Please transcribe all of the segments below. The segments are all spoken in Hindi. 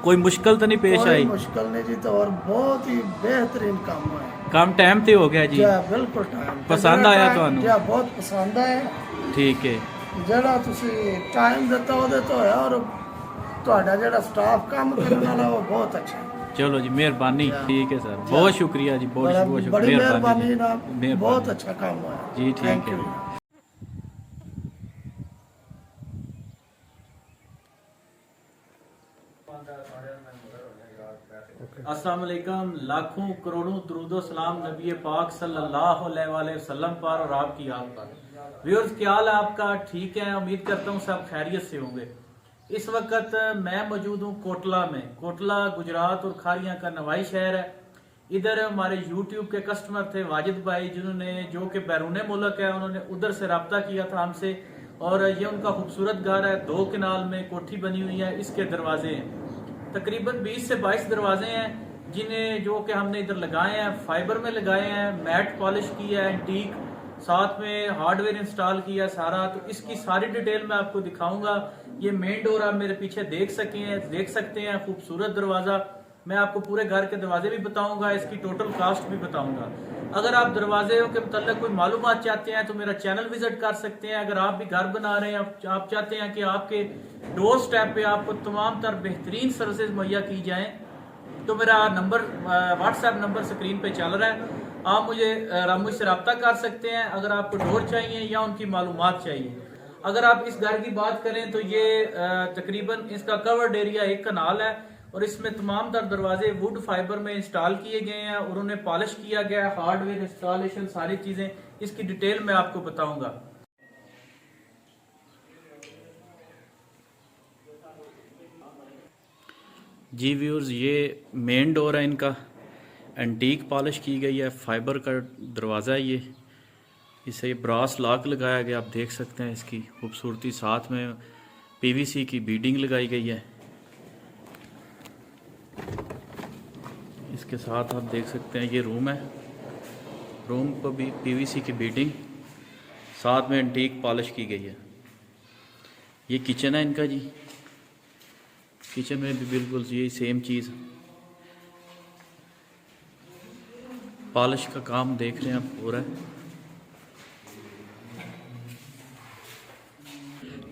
कोई मुश्किल तो नहीं पेश कोई आई? मुश्किल नहीं जी, तो और बहुत ही बेहतरीन काम है काम टाइम ते हो गया जी? जी, बिल्कुल टाइम पसंद आया ਤੁਹਾਨੂੰ? जी बहुत पसंद है। ठीक है। ਜਿਹੜਾ ਤੁਸੀਂ ਟਾਈਮ ਦਿੱਤਾ ਉਹਦੇ ਤੋਂ ਹੋਇਆ, ਔਰ ਤੁਹਾਡਾ ਜਿਹੜਾ ਸਟਾਫ ਕੰਮ ਕਰਨ ਵਾਲਾ ਉਹ ਬਹੁਤ ਅੱਛਾ ਹੈ। चलो जी मेहरबानी। ठीक है सर, बहुत शुक्रिया जी, बहुत बहुत बड़ी शुक्रिया, मेहरबानी ना, मेहरबानी। बहुत अच्छा काम हुआ जी ठीक थैंक है। यू। अस्सलाम वालेकुम, लाखों करोड़ों दुरूदो सलाम नबी पाक सल्लल्लाहु अलैहि वसल्लम पर और आपकी आल पर। व्यूअर्स, क्या हाल है आपका? ठीक है, उम्मीद करता हूँ सब खैरियत से होंगे। इस वक्त मैं मौजूद हूँ कोटला में। कोटला गुजरात और खारियां का नवाई शहर है। इधर हमारे YouTube के कस्टमर थे वाजिद भाई, जिन्होंने जो कि बैरून मुल्क है, उन्होंने उधर से रब्ता किया था हमसे, और ये उनका खूबसूरत घर है, 2 कनाल में कोठी बनी हुई है। इसके दरवाजे हैं तकरीबन 20 से 22 दरवाजे हैं, जिन्हें जो कि हमने इधर लगाए हैं, फाइबर में लगाए हैं, मैट पॉलिश की है, एंटीक, साथ में हार्डवेयर इंस्टॉल किया है सारा। तो इसकी सारी डिटेल मैं आपको दिखाऊंगा। ये मेन डोर आप मेरे पीछे देख सकते हैं, खूबसूरत दरवाजा। मैं आपको पूरे घर के दरवाजे भी बताऊंगा, इसकी टोटल कास्ट भी बताऊंगा। अगर आप दरवाजे के मतलब कोई मालूमात चाहते हैं तो मेरा चैनल विजिट कर सकते हैं। अगर आप भी घर बना रहे हैं, आप चाहते हैं कि आपके डोर स्टेप पे आपको तमाम तर बेहतरीन सर्विसेज मुहैया की जाएं, तो मेरा नंबर व्हाट्सएप नंबर स्क्रीन पे चल रहा है। आप मुझसे रब्ता कर सकते हैं अगर आपको डोर चाहिए या उनकी मालूमात चाहिए। अगर आप इस घर की बात करें तो ये तकरीबन इसका कवर्ड एरिया 1 कनाल है, और इसमें तमाम तर दरवाजे वुड फाइबर में इंस्टॉल किए गए हैं और उन्हें पॉलिश किया गया है। हार्डवेयर इंस्टॉलेशन सारी चीजें, इसकी डिटेल मैं आपको बताऊंगा। जी व्यूअर्स, ये मेन डोर है इनका, एंटीक पॉलिश की गई है, फाइबर का दरवाज़ा है ये। इसे ब्रास लॉक लगाया गया, आप देख सकते हैं इसकी खूबसूरती। साथ में पीवीसी की बीडिंग लगाई गई है। इसके साथ आप देख सकते हैं ये रूम है, रूम पर भी पीवीसी की बीडिंग, साथ में एंटीक पॉलिश की गई है। ये किचन है इनका जी, किचन में भी बिल्कुल यही सेम चीज़, पॉलिश का काम देख रहे हैं आप पूरा है।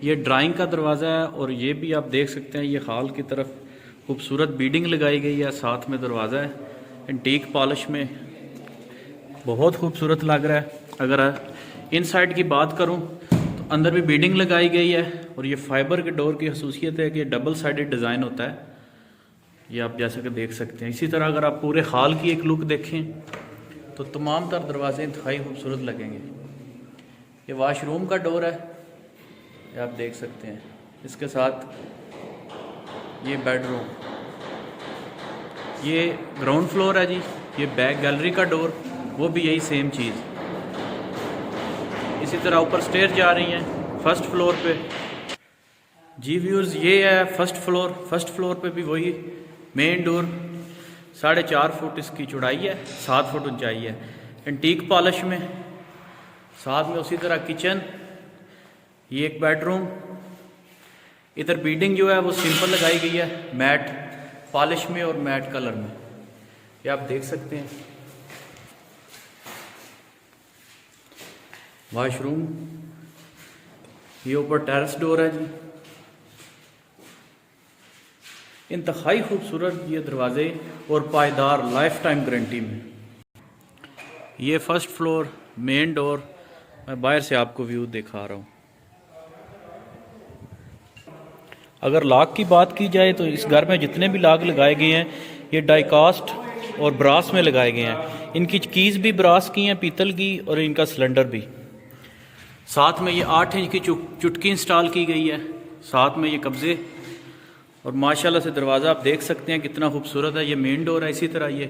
ये ड्राइंग का दरवाज़ा है, और ये भी आप देख सकते हैं, ये हॉल की तरफ खूबसूरत बीडिंग लगाई गई है, साथ में दरवाज़ा है एंटीक पॉलिश में, बहुत खूबसूरत लग रहा है। अगर इन साइड की बात करूं तो अंदर भी बीडिंग लगाई गई है, और ये फाइबर के डोर की खसूसियत है कि ये डबल साइडेड डिज़ाइन होता है, ये आप जैसा कि देख सकते हैं। इसी तरह अगर आप पूरे हॉल की एक लुक देखें तो तमाम तर दरवाजे इंतहाई खूबसूरत लगेंगे। ये वाशरूम का डोर है, ये आप देख सकते हैं। इसके साथ ये बेडरूम, ये ग्राउंड फ्लोर है जी। ये बैक गैलरी का डोर, वो भी यही सेम चीज़। इसी तरह ऊपर स्टेयर जा रही हैं फर्स्ट फ्लोर पे। जी व्यूअर्स, ये है फर्स्ट फ्लोर। फर्स्ट फ्लोर पे भी वही मेन डोर, 4.5 फुट इसकी चौड़ाई है, 7 फुट ऊंचाई है, एंटीक पॉलिश में। साथ में उसी तरह किचन, ये एक बेडरूम। इधर बीडिंग जो है वो सिंपल लगाई गई है, मैट पॉलिश में और मैट कलर में, ये आप देख सकते हैं। वॉशरूम, ये ऊपर टेरेस डोर है जी। इंतहाई खूबसूरत ये दरवाजे, और पायदार लाइफ टाइम गारंटी में। ये फर्स्ट फ्लोर मेन डोर, मैं बाहर से आपको व्यू दिखा रहा हूँ। अगर लॉक की बात की जाए तो इस घर में जितने भी लॉक लगाए गए हैं ये डाइकास्ट और ब्रास में लगाए गए हैं। इनकी कीज़ भी ब्रास की हैं, पीतल की, और इनका सिलेंडर भी। साथ में ये 8 इंच की चुटकी इंस्टॉल की गई है, साथ में ये कब्जे, और माशाल्लाह से दरवाज़ा आप देख सकते हैं कितना खूबसूरत है। ये मेन डोर है। इसी तरह ये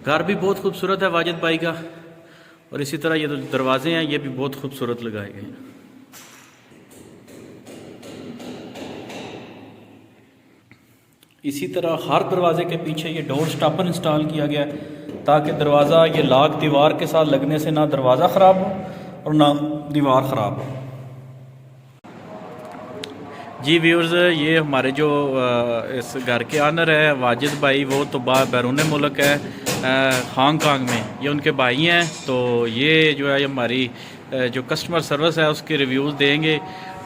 घर भी बहुत खूबसूरत है वाजिद भाई का, और इसी तरह ये जो दरवाजे हैं ये भी बहुत खूबसूरत लगाए गए हैं। इसी तरह हर दरवाजे के पीछे ये डोर स्टॉपर इंस्टॉल किया गया है, ताकि दरवाज़ा ये लॉक दीवार के साथ लगने से ना दरवाज़ा ख़राब हो और ना दीवार ख़राब हो। जी व्यूअर्स, ये हमारे जो इस घर के ऑनर है वाजिद भाई, वो तो बैरून मुल्क है हांगकांग में, ये उनके भाई हैं। तो ये जो है हमारी जो कस्टमर सर्विस है उसके रिव्यूज़ देंगे।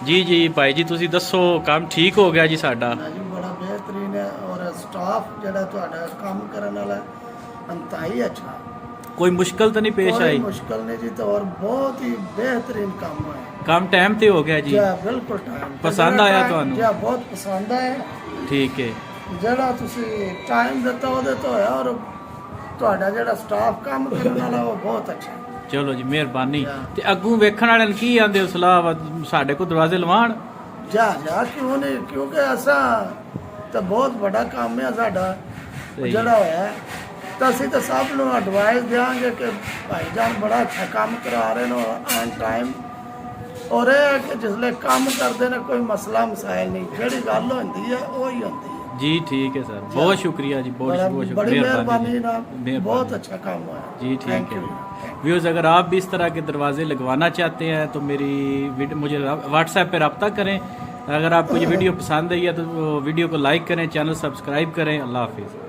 जी जी भाई जी, ਤੁਸੀਂ ਦੱਸੋ ਕੰਮ ਠੀਕ ਹੋ ਗਿਆ ਜੀ ਸਾਡਾ? ਜੀ ਬੜਾ ਬਿਹਤਰੀਨ ਹੈ ਔਰ ਸਟਾਫ ਜਿਹੜਾ ਤੁਹਾਡਾ ਕੰਮ ਕਰਨ ਵਾਲਾ ਅੰਤਾਈ ਅੱਛਾ, ਕੋਈ ਮੁਸ਼ਕਲ ਤਾਂ ਨਹੀਂ ਪੇਸ਼ ਕੋਈ ਆਈ? ਮੁਸ਼ਕਲ ਨਹੀਂ ਜੀ, ਤਾਂ ਔਰ ਬਹੁਤ ਹੀ ਬਿਹਤਰੀਨ ਕੰਮ ਹੈ ਕੰਮ ਟਾਈਮ ਤੇ ਹੋ ਗਿਆ ਜੀ? ਜੀ ਬਿਲਕੁਲ ਟਾਈਮ ਪਸੰਦ ਆਇਆ ਤੁਹਾਨੂੰ? ਜੀ ਬਹੁਤ ਪਸੰਦ ਆਇਆ। ਠੀਕ ਹੈ, ਜਿਹੜਾ ਤੁਸੀਂ ਟਾਈਮ ਦਿੱਤਾ ਉਹਦੇ ਤੋਂ ਹੋਇਆ, ਔਰ ਤੁਹਾਡਾ ਜਿਹੜਾ ਸਟਾਫ ਕੰਮ ਕਰਨ ਵਾਲਾ ਉਹ ਬਹੁਤ ਅੱਛਾ ਹੈ। ਚਲੋ ਜੀ ਮਿਹਰਬਾਨੀ। ਤੇ ਅੱਗੋਂ ਵੇਖਣ ਵਾਲਿਆਂ ਨੂੰ ਕੀ ਆਂਦੇ ਹੋ ਸਲਾਹ ਸਾਡੇ ਕੋਲ ਦਰਵਾਜ਼ੇ ਲਵਾਣ? ਜਾ ਕਿਉਂ ਨਹੀਂ, ਕਿਉਂਕਿ ਅਸਾਂ ਤਾਂ ਬਹੁਤ ਵੱਡਾ ਕੰਮ ਹੈ ਸਾਡਾ ਸਹੀ। ਜਿਹੜਾ ਹੋਇਆ, ਤਾਂ ਅਸੀਂ ਤਾਂ ਸਭ ਨੂੰ ਐਡਵਾਈਸ ਦਿਆਂਗੇ ਕਿ ਭਾਈਜਾਨ ਬੜਾ ਅੱਛਾ ਕੰਮ ਕਰਾ ਰਹੇ ਨੇ ਔਨ ਟਾਈਮ। ਔਰ ਇਹ ਹੈ ਕਿ ਜਿਸਲੇ ਕੰਮ ਕਰਦੇ ਨੇ ਕੋਈ ਮਸਲਾ ਮਸਾਇਲ ਨਹੀਂ, ਜਿਹੜੀ ਗੱਲ ਹੁੰਦੀ ਹੈ ਉਹੀ ਹੁੰਦੀ ਹੈ। जी ठीक है सर, बहुत शुक्रिया जी, बहुत बहुत बड़ी शुक्रिया, मेहरबानी ना, मेहरबानी। बहुत अच्छा काम हुआ जी ठीक थैंक है। यू। व्यूअर्स, अगर आप भी इस तरह के दरवाजे लगवाना चाहते हैं तो मुझे व्हाट्सएप पे रब्ता करें। अगर आपको ये वीडियो पसंद आई है तो वीडियो को लाइक करें, चैनल सब्सक्राइब करें। अल्लाह हाफिज़।